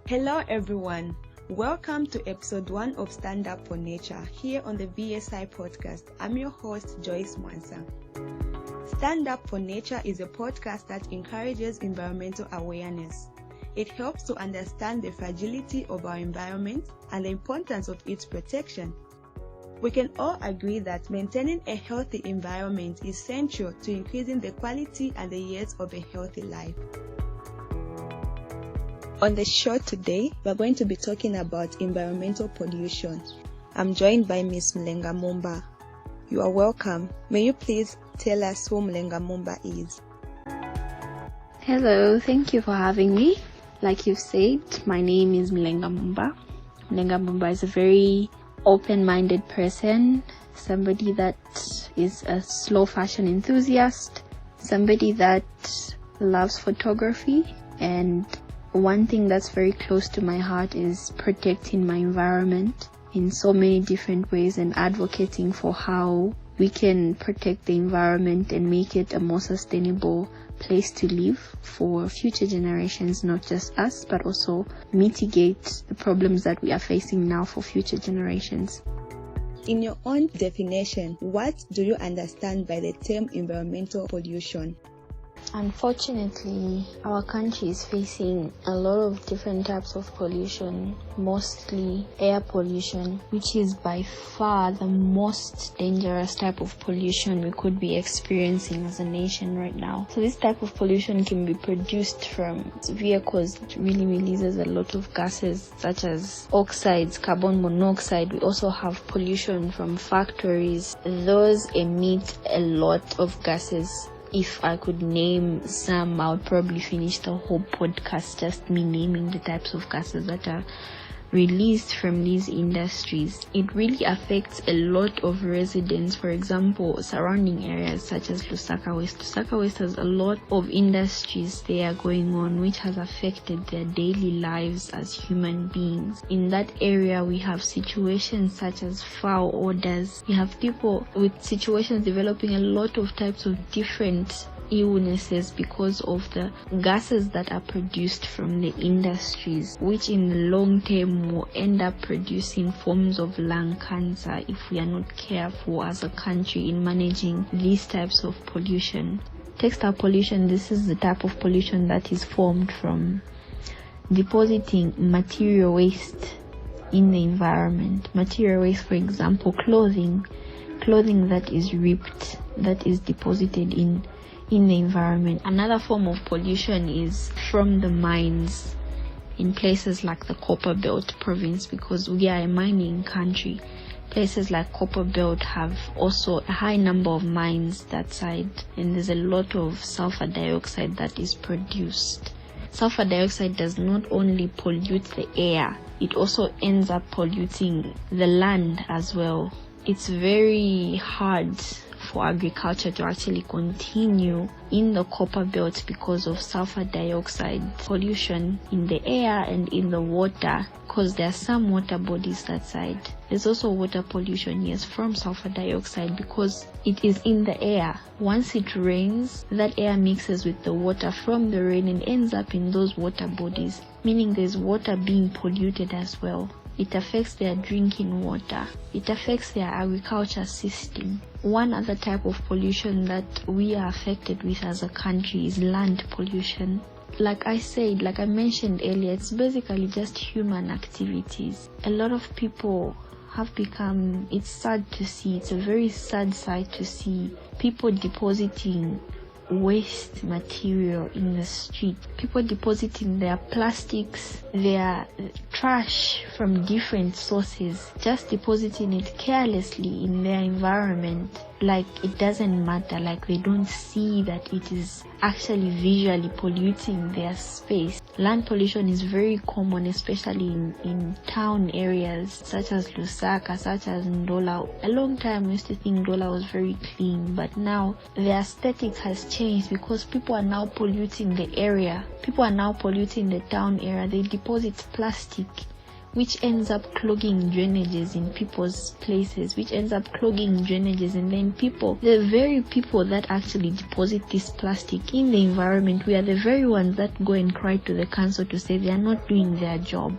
Hello everyone, welcome to episode 1 of Stand Up for Nature here on the VSI podcast. I'm your host Joyce Mwansa. Stand Up for Nature is a podcast that encourages environmental awareness. It helps to understand the fragility of our environment and the importance of its protection. We can all agree that maintaining a healthy environment is essential to increasing the quality and the years of a healthy life. On the show today, we're going to be talking about environmental pollution. I'm joined by Ms. Mlenga Mumba. You are welcome. May you please tell us who Mlenga Mumba is? Hello, thank you for having me. Like you've said, my name is Mlenga Mumba. Mlenga Mumba is a very open-minded person, somebody that is a slow fashion enthusiast, somebody that loves photography, and one thing that's very close to my heart is protecting my environment in so many different ways and advocating for how we can protect the environment and make it a more sustainable place to live for future generations, not just us, but also mitigate the problems that we are facing now for future generations. In your own definition, what do you understand by the term environmental pollution? Unfortunately, our country is facing a lot of different types of pollution, mostly air pollution, which is by far the most dangerous type of pollution we could be experiencing as a nation right now. So this type of pollution can be produced from vehicles, which really releases a lot of gases such as oxides, carbon monoxide. We also have pollution from factories. Those emit a lot of gases. If I could name some, I would probably finish the whole podcast just me naming the types of gases that are released from these industries. It really affects a lot of residents. For example, surrounding areas such as Lusaka West. Lusaka West has a lot of industries there going on, which has affected their daily lives as human beings. In that area, we have situations such as foul odors. We have people with situations developing a lot of types of different illnesses because of the gases that are produced from the industries, which in the long term will end up producing forms of lung cancer if we are not careful as a country in managing these types of pollution. Textile pollution, this is the type of pollution that is formed from depositing material waste in the environment. Material waste, for example, clothing that is ripped, that is deposited in the environment. Another form of pollution is from the mines in places like the Copper Belt province, because we are a mining country. Places like Copper Belt have also a high number of mines that side, and there's a lot of sulfur dioxide that is produced. Sulfur dioxide does not only pollute the air, it also ends up polluting the land as well. It's very hard for agriculture to actually continue in the Copper Belt because of sulfur dioxide pollution in the air and in the water, because there are some water bodies that side. There's also water pollution, yes, from sulfur dioxide because it is in the air. Once it rains, that air mixes with the water from the rain and ends up in those water bodies, meaning there's water being polluted as well. It affects their drinking water. It affects their agriculture system. One other type of pollution that we are affected with as a country is land pollution. Like I mentioned earlier, it's basically just human activities. A lot of people have become, it's sad to see, it's a very sad sight to see people depositing waste material in the street, people depositing their plastics, their trash from different sources, just depositing it carelessly in their environment, like it doesn't matter, like they don't see that it is actually visually polluting their space. Land pollution is very common, especially in town areas such as Lusaka, such as Ndola. A long time we used to think Ndola was very clean, but now the aesthetics has changed because people are now polluting the area. People are now polluting the town area. They deposit plastic which ends up clogging drainages in people's places, which ends up clogging drainages, and then the very people that actually deposit this plastic in the environment, we are the very ones that go and cry to the council to say they are not doing their job.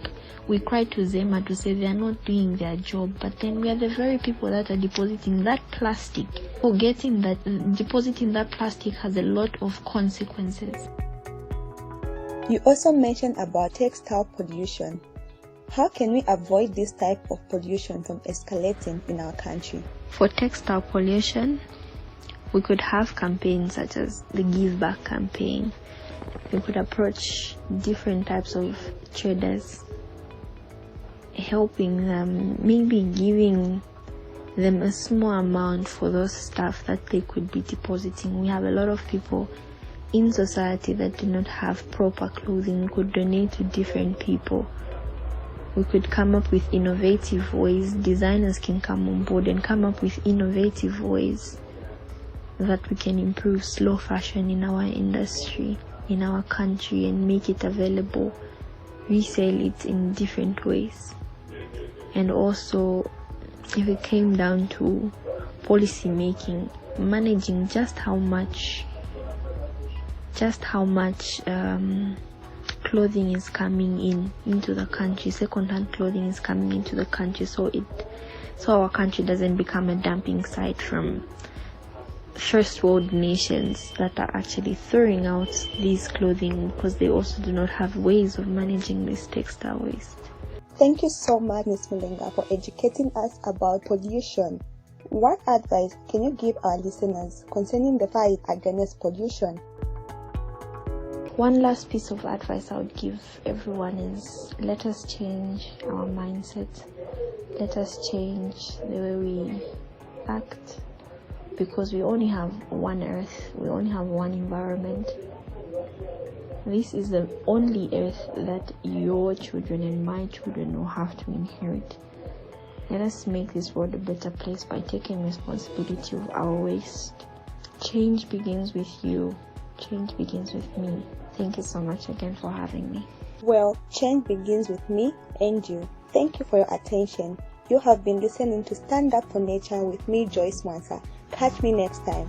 We cry to Zema to say they are not doing their job, but then we are the very people that are depositing that plastic, forgetting that depositing that plastic has a lot of consequences. You also mentioned about textile pollution. How can we avoid this type of pollution from escalating in our country? For textile pollution, we could have campaigns such as the Give Back campaign. We could approach different types of traders, helping them, maybe giving them a small amount for those stuff that they could be depositing. We have a lot of people in society that do not have proper clothing. We could donate to different people. We could come up with innovative ways. Designers can come on board and come up with innovative ways that we can improve slow fashion in our industry, in our country, and make it available, resell it in different ways. And also, if it came down to policy making, managing just how much clothing is coming into the country, second-hand clothing is coming into the country, so our country doesn't become a dumping site from first world nations that are actually throwing out these clothing because they also do not have ways of managing this textile waste. Thank you so much, Ms. Mulenga, for educating us about pollution. What advice can you give our listeners concerning the fight against pollution? One last piece of advice I would give everyone is, let us change our mindset. Let us change the way we act, because we only have one earth, we only have one environment. This is the only earth that your children and my children will have to inherit. Let us make this world a better place by taking responsibility of our waste. Change begins with you. Change begins with me. Thank you so much again for having me. Well, change begins with me and you. Thank you for your attention. You have been listening to Stand Up for Nature with me, Joyce Mwansa. Catch me next time.